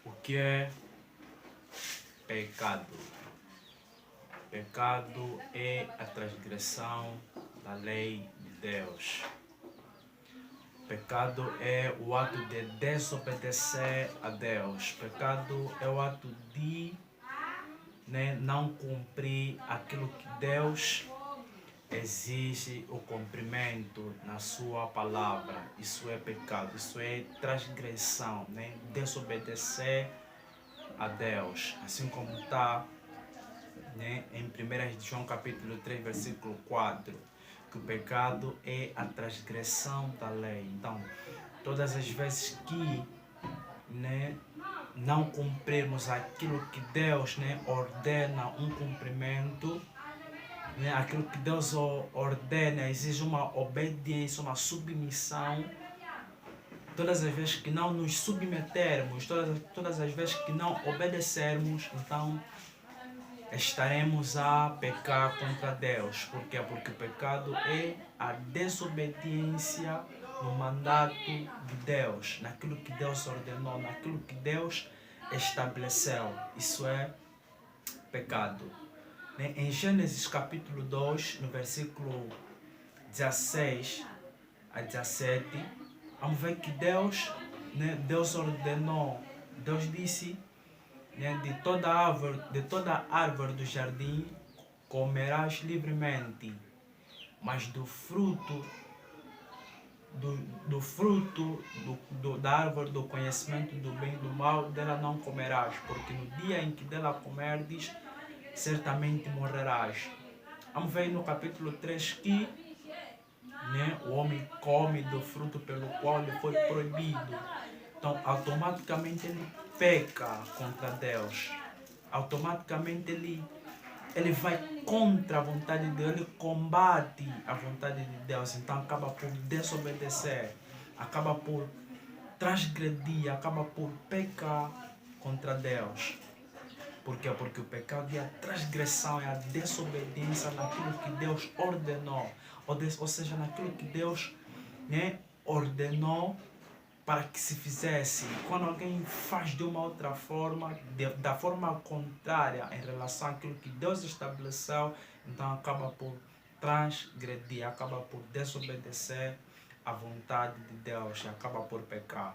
O que é pecado? Pecado é a transgressão da lei de Deus. Pecado é o ato de desobedecer a Deus. Pecado é o ato de não cumprir aquilo que Deus exige o cumprimento na sua palavra. Isso é pecado, isso é transgressão, desobedecer a Deus. Assim como está em 1 João capítulo 3, versículo 4, que o pecado é a transgressão da lei. Então, todas as vezes que não cumprirmos aquilo que Deus ordena um cumprimento, aquilo que Deus ordena exige uma obediência, uma submissão. Todas as vezes que não nos submetermos, todas as vezes que não obedecermos, então estaremos a pecar contra Deus. Por quê? Porque o pecado é a desobediência no mandato de Deus, naquilo que Deus ordenou, naquilo que Deus estabeleceu. Isso é pecado. Em Gênesis capítulo 2, no versículo 16 a 17, vamos ver que Deus ordenou, Deus disse, de toda árvore do jardim comerás livremente, mas do fruto da árvore do conhecimento do bem e do mal, dela não comerás, porque no dia em que dela comerdes, certamente morrerás. Vamos ver no capítulo 3 que o homem come do fruto pelo qual lhe foi proibido. Então, automaticamente ele peca contra Deus. Automaticamente ele vai contra a vontade de Deus, ele combate a vontade de Deus. Então, acaba por desobedecer, acaba por transgredir, acaba por pecar contra Deus. Por quê? Porque o pecado é a transgressão, é a desobediência naquilo que Deus ordenou. Ou seja, naquilo que Deus ordenou para que se fizesse. Quando alguém faz de uma outra forma, da forma contrária em relação àquilo que Deus estabeleceu, então acaba por transgredir, acaba por desobedecer a vontade de Deus e acaba por pecar.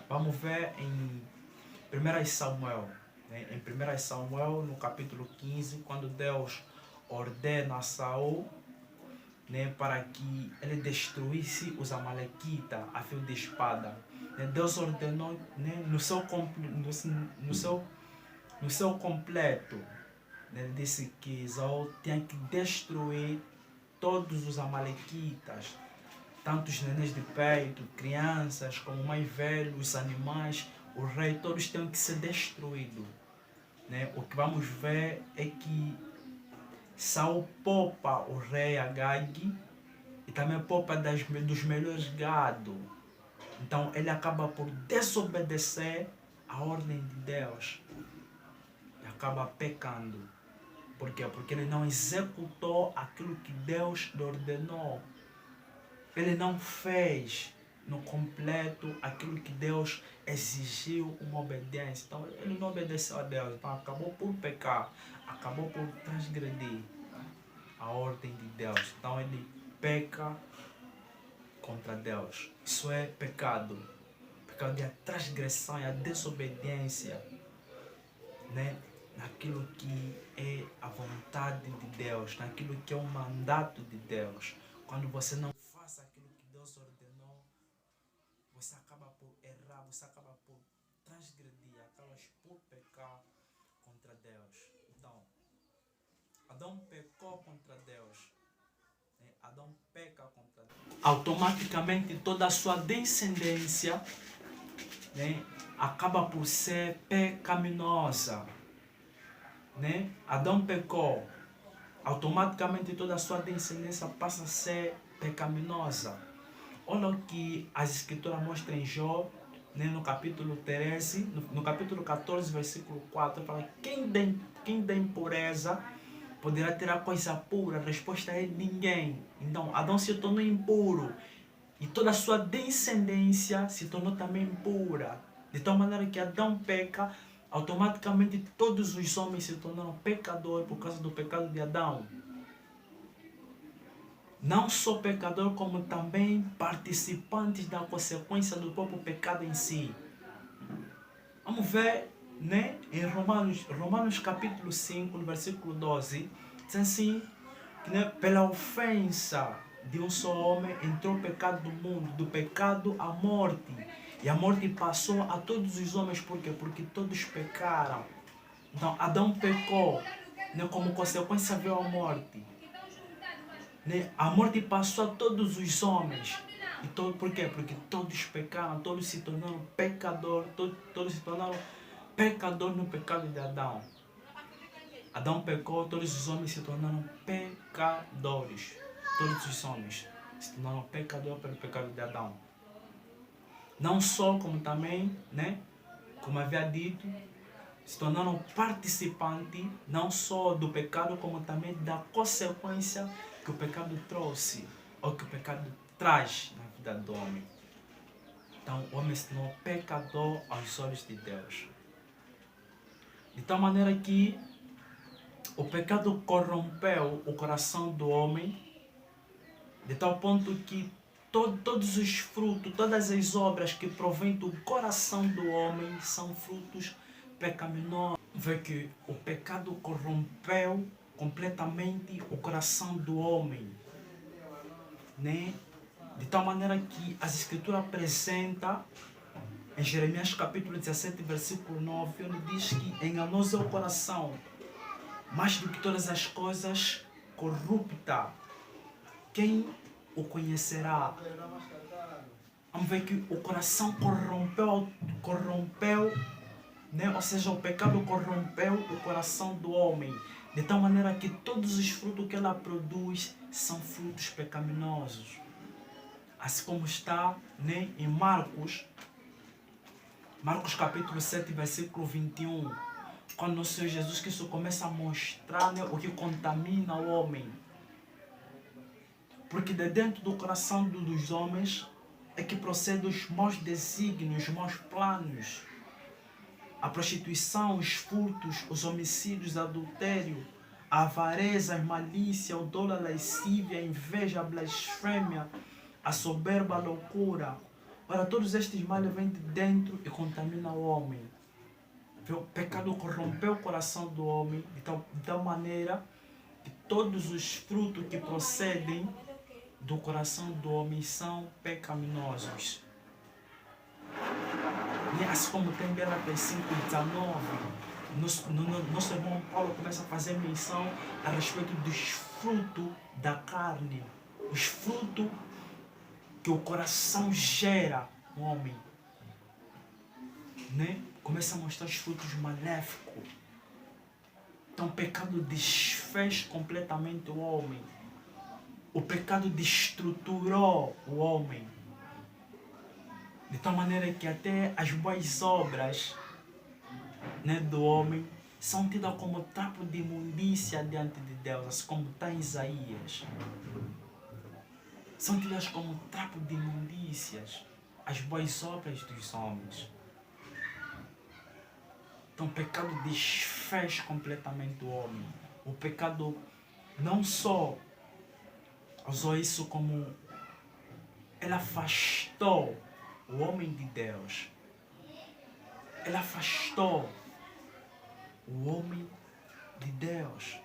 Vamos ver em 1 Samuel. Em 1 Samuel, no capítulo 15, quando Deus ordena a Saul para que ele destruísse os amalequitas a fio de espada. Deus ordenou no seu completo. Ele disse que Saul tinha que destruir todos os amalequitas, tanto os nenéns de peito, crianças, como mais velhos, animais, o rei, todos tinham que ser destruídos. O que vamos ver é que Saul poupa o rei Agag e também poupa dos melhores gado. Então ele acaba por desobedecer a ordem de Deus e acaba pecando. Por quê? Porque ele não executou aquilo que Deus lhe ordenou. Ele não fez no completo aquilo que Deus exigiu uma obediência. Então ele não obedeceu a Deus, então acabou por pecar, acabou por transgredir a ordem de Deus. Então ele peca contra Deus. Isso é pecado. Pecado é a transgressão, é a desobediência naquilo que é a vontade de Deus, naquilo que é o mandato de Deus. Quando você não faz aquilo que Deus ordenou, você acaba por errar, você acaba por transgredir, acaba por pecar contra Deus. Então, Adão pecou contra Deus. Adão peca contra Deus. Automaticamente toda a sua descendência acaba por ser pecaminosa. Adão pecou. Automaticamente toda a sua descendência passa a ser pecaminosa. Olha o que as escrituras mostram em Jó, no capítulo 13, no capítulo 14, versículo 4, fala: quem da impureza poderá ter a coisa pura? A resposta é ninguém. Então Adão se tornou impuro e toda a sua descendência se tornou também impura. De tal maneira que Adão peca, automaticamente todos os homens se tornaram pecadores por causa do pecado de Adão. Não só pecador, como também participantes da consequência do próprio pecado em si. Vamos ver, né, em Romanos capítulo 5, no versículo 12, diz assim, que, né, pela ofensa de um só homem entrou o pecado do mundo, do pecado à morte. E a morte passou a todos os homens, por quê? Porque todos pecaram. Então, Adão pecou, né, como consequência veio a morte. Né? A morte passou a todos os homens. E por quê? Porque todos pecaram, todos se tornaram pecadores, todos se tornaram pecadores no pecado de Adão. Adão pecou, todos os homens se tornaram pecadores. Todos os homens se tornaram pecadores pelo pecado de Adão. Não só, como também, né, como havia dito, se tornaram participantes não só do pecado, como também da consequência que o pecado trouxe, ou que o pecado traz na vida do homem. Então, o homem se tornou pecador aos olhos de Deus. De tal maneira que o pecado corrompeu o coração do homem, de tal ponto que todos os frutos, todas as obras que provêm do coração do homem são frutos pecaminosos. Vê que o pecado corrompeu completamente o coração do homem, né? De tal maneira que as Escrituras apresentam em Jeremias capítulo 17, versículo 9, onde diz que enganoso é o coração, mais do que todas as coisas, corrupta. Quem o conhecerá? Vamos ver que o coração corrompeu, né? Ou seja, o pecado corrompeu o coração do homem, de tal maneira que todos os frutos que ela produz são frutos pecaminosos. Assim como está, né, em Marcos capítulo 7, versículo 21, quando o Senhor Jesus Cristo começa a mostrar, né, o que contamina o homem. Porque de dentro do coração dos homens é que procedem os maus desígnios, os maus planos. A prostituição, os furtos, os homicídios, o adultério, a avareza, a malícia, o dolo, a lascívia, a inveja, a blasfêmia, a soberba, a loucura. Ora, todos estes males vêm de dentro e contaminam o homem. O pecado corrompeu o coração do homem de tal maneira que todos os frutos que procedem do coração do homem são pecaminosos. E assim como tem Gálatas 5:19, nosso irmão Paulo começa a fazer menção a respeito dos frutos da carne, os frutos que o coração gera no homem, né? Começa a mostrar os frutos maléficos. Então o pecado desfez completamente o homem. O pecado destruturou o homem. De tal maneira que até as boas obras, né, do homem são tidas como trapo de imundícia diante de Deus, assim como está em Isaías. São tidas como trapo de imundícias as boas obras dos homens. Então o pecado desfez completamente o homem. O pecado não só usou isso como ele afastou o homem de Deus. Ele afastou o homem de Deus.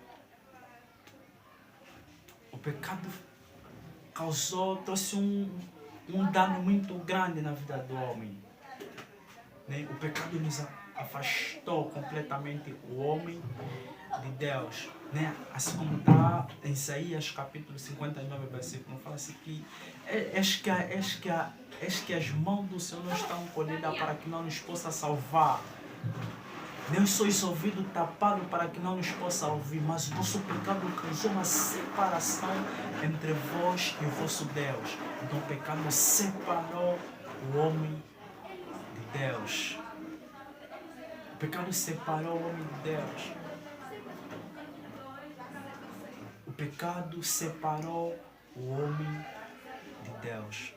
O pecado trouxe um dano muito grande na vida do homem. Né? O pecado nos afastou completamente o homem de Deus. Né? Assim como está em Isaías capítulo 59, versículo, fala assim que eis que as mãos do Senhor não estão colhidas para que não nos possa salvar. Nem os seus ouvidos tapados para que não nos possa ouvir, mas o vosso pecado causou uma separação entre vós e o vosso Deus. Então o pecado separou o homem de Deus. O pecado separou o homem de Deus. O pecado separou o homem de Deus.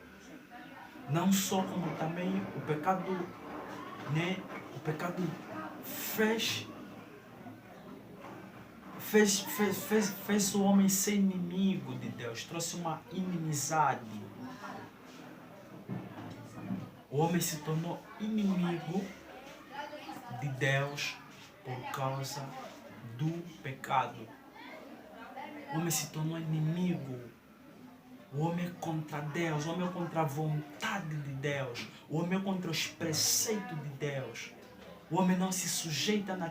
Não só como também o pecado né? O pecado fez o homem ser inimigo de Deus, trouxe uma inimizade. O homem se tornou inimigo de Deus por causa do pecado. O homem se tornou inimigo. O homem é contra Deus, o homem é contra a vontade de Deus, o homem é contra os preceitos de Deus. O homem não se sujeita naquilo